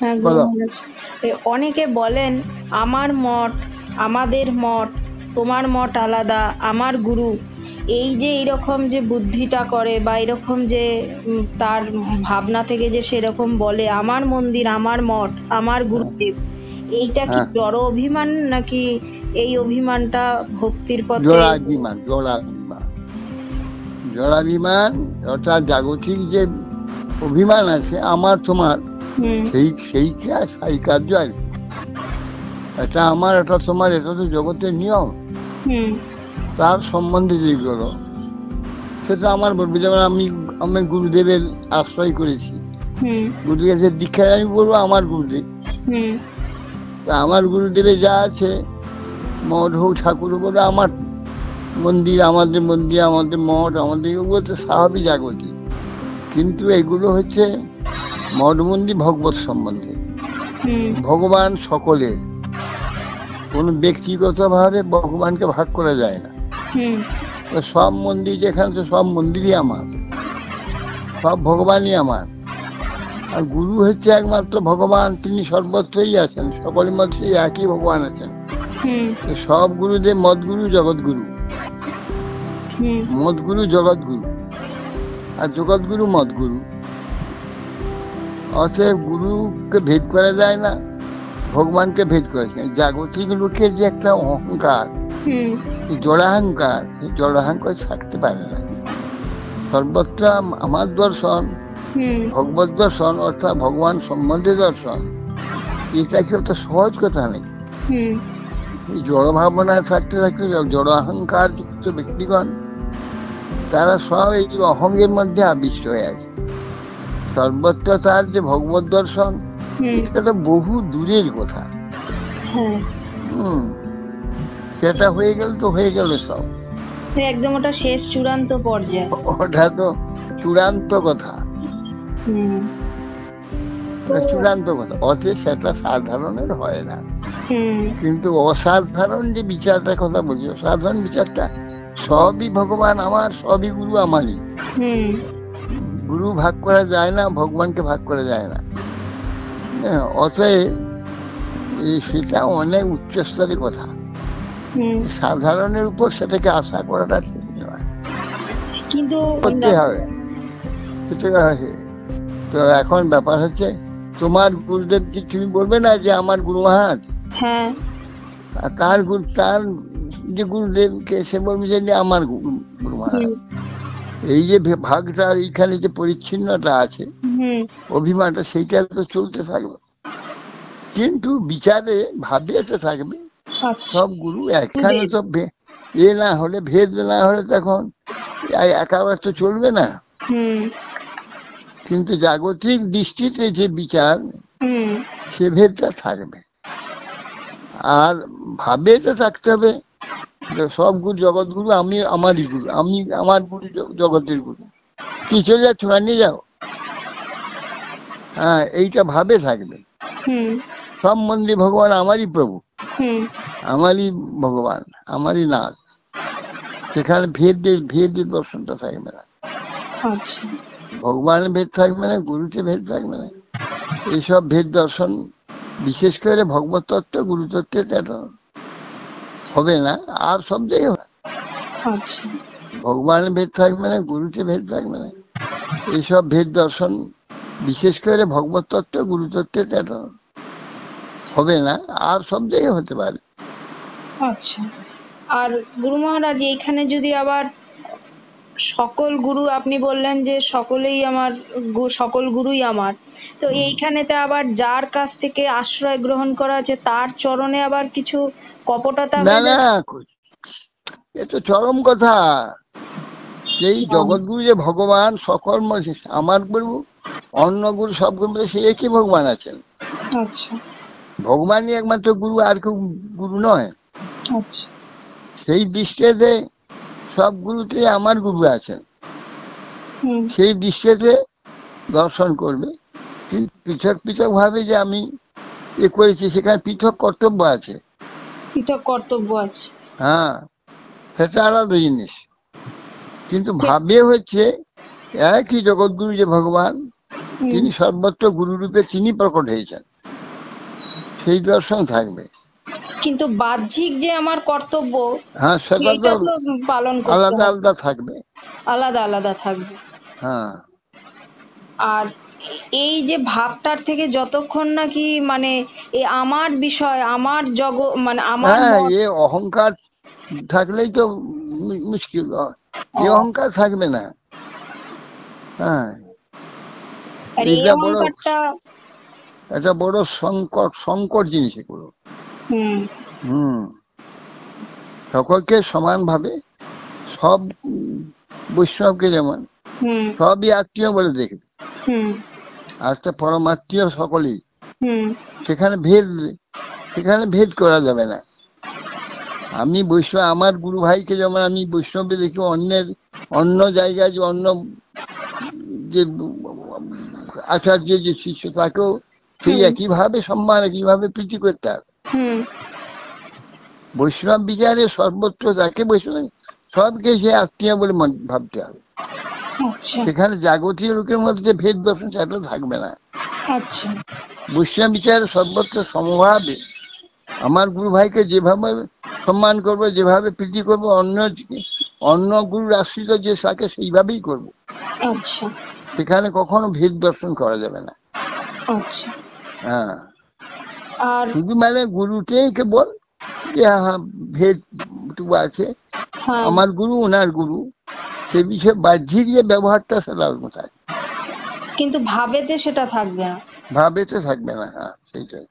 হ্যাঁ গুরু বলো। মহারাজ, অনেকে বলেন আমার মঠ, আমাদের মঠ, তোমার মঠ আলাদা, আমার গুরু, এই যে এরকম যে বুদ্ধিটা করে বা এরকম যে তার ভাবনা থেকে যে সেরকম বলে আমার মন্দির, আমার মঠ, আমার হ্যাঁ, গুরুদেব, এইটা কি হ্যাঁ, জড় অভিমান নাকি এই অভিমানটা ভক্তির পথে? জড়াভিমান, জড়াভিমান, জড়াভিমান অর্থাৎ জাগতিক যে অভিমান আছে আমার তোমার, হুম সেই কার্য আর কি। এটা আমার, এটা তোমার, এটা তো জগতের নিয়ম। হুম তার সম্বন্ধে যেগুলো, সেটা আমার বলবো। যেমন আমি গুরুদেবের আশ্রয় করেছি, হুম গুরুদেবের দীক্ষায় আমি বলবো আমার গুরুদেব। হুম তা আমার গুরুদেবে যা আছে, মঠ হোক ঠাকুর বলে আমার মন্দির, আমাদের মন্দির, আমাদের মঠ, আমাদের এগুলো তো স্বাভাবিক জাগতিক। কিন্তু এগুলো হচ্ছে মঠ মন্দির ভগবত সম্বন্ধে। হুম ভগবান সকলের, কোনো ব্যক্তিগতভাবে ভগবানকে ভাগ করা যায় না। হুম তো সব মন্দির যেখানে, তো সব মন্দিরই আমার, সব ভগবানই আমার। আর গুরু হচ্ছে একমাত্র ভগবান, তিনি সর্বত্রই আছেন, সকলের মধ্যে একই ভগবান আছেন। হুম তো সব গুরুদেব মদগুরু জগৎগুরু, হুম মদগুরু জগৎগুরু, আর জগৎগুরু মদগুরু। অতএব গুরুকে ভেদ করা যায় না, ভগবানকে ভেদ করা যায় না। জাগতিক লোকের যে একটা অহংকার, হুম এই জড়াহংকার, এই জড়াহংকার থাকতে পারে না। সর্বত্র আমার দর্শন, হুম ভগবত দর্শন অর্থাৎ ভগবান সম্বন্ধে দর্শন, এটা কি অত সহজ কথা নেই। হুম এই জড় ভাবনায় থাকতে থাকতে জড় অহংকার যুক্ত ব্যক্তিগণ, তারা সব এই অহংের মধ্যে আবিষ্ট হয়ে আছে। সর্বত্র তার যে ভগবত দর্শন, হুম এটা তো বহু দূরের কথা। হ্যাঁ, হম সেটা হয়ে গেল তো হয়ে গেল সব, সে একদম ওটা শেষ চূড়ান্ত পর্যায়ে। ওটা তো চূড়ান্ত কথা, হুম তো চূড়ান্ত কথা। অতএব সেটা সাধারণের হয় না। হুম কিন্তু অসাধারণ যে বিচারটার কথা বলছি, অসাধারণ বিচারটা সবই ভগবান আমার, সবই গুরু আমারই। হুম গুরু ভাগ করা যায় না, ভগবানকে ভাগ করা যায় না। হ্যাঁ, অতএব সেটা অনেক উচ্চস্তরের কথা। হুম সাধারণের উপর সেটাকে আশা করাটা ঠিক নয়, কিন্তু করতে হবে। তো এখন ব্যাপার হচ্ছে, তোমার গুরুদেব কি তুমি বলবে না যে আমার গুরু মহারাজ? হ্যাঁ তার যে গুরুদেবকে সে বলবে যে আমার গুরু মহারাজ। এই যে ভাগটা, এইখানে যে পরিচ্ছিন্নতা আছে, হুম অভিমানটা, সেইটা তো চলতে থাকবে। কিন্তু বিচারে ভাবে এসে থাকবে আচ্ছা সব গুরু একখানে। তো এ না হলে, ভেদ না হলে তখন একাবার তো চলবে না। হুম কিন্তু জাগতিক দৃষ্টিতে যে বিচার, হুম সে ভেদটা থাকবে। আর ভাবে তো থাকতে হবে সব গুরু জগৎগুরু, আমি আমারই গুরু, আমি আমার গুরু জগতের গুরু। কি চলে যাচ্ছ না, নিয়ে যাও। হ্যাঁ, এইটা ভাবে থাকবে। হুম সব মন্দির ভগবান আমারই প্রভু, হুম আমারই ভগবান, আমারই নাথ। সেখানে ভেদের দর্শনটা থাকবে না। আচ্ছা ভগবানের ভেদ থাকবে না, গুরুতে ভেদ থাকবে না। এইসব ভেদ দর্শন, বিশেষ করে ভগবত তত্ত্ব, গুরুতত্ত্বে তেটা হবে না। আর সব জায়গায় হবে। আচ্ছা ভগবানের ভেদ থাকবে না, গুরুতে ভেদ থাকবে না। এইসব ভেদ দর্শন, বিশেষ করে ভগবত তত্ত্ব, গুরুতত্ত্বে তেটা হবে না। আর সব জায়গায় হতে পারে। আচ্ছা। আর গুরু মহারাজ, এইখানে যদি আবার সকল গুরু, আপনি বললেন যে সকলেই আমার, সকল গুরুই আমার, তো এইখানেতে আবার যার কাছ থেকে আশ্রয় গ্রহণ করা আছে তার চরণে আবার কিছু কপটতা না হয়ে না, যায়? এ তো চরম কথা। এই জগৎগুরু যে ভগবান, সকল আমার গুরু, অন্য গুরু, সব গুরু সে একই ভগবান আছেন। আচ্ছা ভগবানই একমাত্র গুরু, আর কেউ গুরু নয়। আচ্ছা সেই দৃষ্টিতে সব গুরুতে আমার গুরু আছেন, হুম সেই দৃষ্টিতে দর্শন করবে। কিন্তু পৃথক পৃথক ভাবে যে আমি এ করেছি, সেখানে পৃথক কর্তব্য আছে। পৃথক কর্তব্য আছে। হ্যাঁ, সেটা আলাদা জিনিস। কিন্তু ভাবে হচ্ছে একই জগৎগুরু যে ভগবান, হুম তিনি সর্বত্র গুরু রূপে তিনি প্রকট হয়েছেন। সেই দর্শন থাকবে। কিন্তু বাহ্যিক যে আমার কর্তব্য হ্যাঁ, সেটা তো সেইটা তো পালন করতে আলাদা হবে, আলাদা থাকবে। আলাদা আলাদা থাকবে। হ্যাঁ আর এই যে ভাবটার থেকে যতক্ষণ নাকি মানে এই আমার বিষয়, আমার মানে আমার হ্যাঁ, মত। এ অহংকার থাকলেই তো মুশকিল হয়। ও, এ অহংকার থাকবে না। হ্যাঁ, আর এই এটা বড় অহংকারটা। একটা বড় সংকট জিনিস এগুলো। হুম হুম, সকলকে সমানভাবে, সব বৈষ্ণবকে যেমন হুম সবই আত্মীয় বলে দেখবে, হুম আজকে পরমাত্মীয় সকলেই। হুম সেখানে ভেদ করা যাবে না। আমি বৈষ্ণব, আমার গুরু ভাইকে যেমন আমি বৈষ্ণবে দেখি, অন্য জায়গায় যে অন্য যে আচার্য যে শিষ্য, তাকেও সেই হুম একইভাবে সম্মান, একইভাবে প্রীতি করতে হবে। হুম। বৈষ্ণব বিচারে সর্বত্র যাকে বৈষ্ণব, সবকে সে আত্মীয় বলে ভাবতে হবে। আচ্ছা সেখানে জাগতীয় লোকের মধ্যে যে ভেদ দর্শন, সেটা থাকবে না। আচ্ছা বৈষ্ণব বিচারে সর্বত্র সমভাবে আমার গুরু ভাইকে যেভাবে সম্মান করবো, যেভাবে প্রীতি করবো, অন্য গুরুর আশ্রিত যে তাকে সেইভাবেই করবো। আচ্ছা সেখানে কখনো ভেদ দর্শন করা যাবে না। আচ্ছা। হ্যাঁ, আর শুধু মানে গুরুকেই কেবল যে হ্যাঁ ভেদ আছে, হ্যাঁ, আমার গুরু ওনার গুরু, সে বিষয়ে বাহ্যিক যে ব্যবহারটা সেটা কোথায় কিন্তু ভাবেতে সেটা থাকবে না। ভাবেতে থাকবে না। হ্যাঁ, সেইটাই।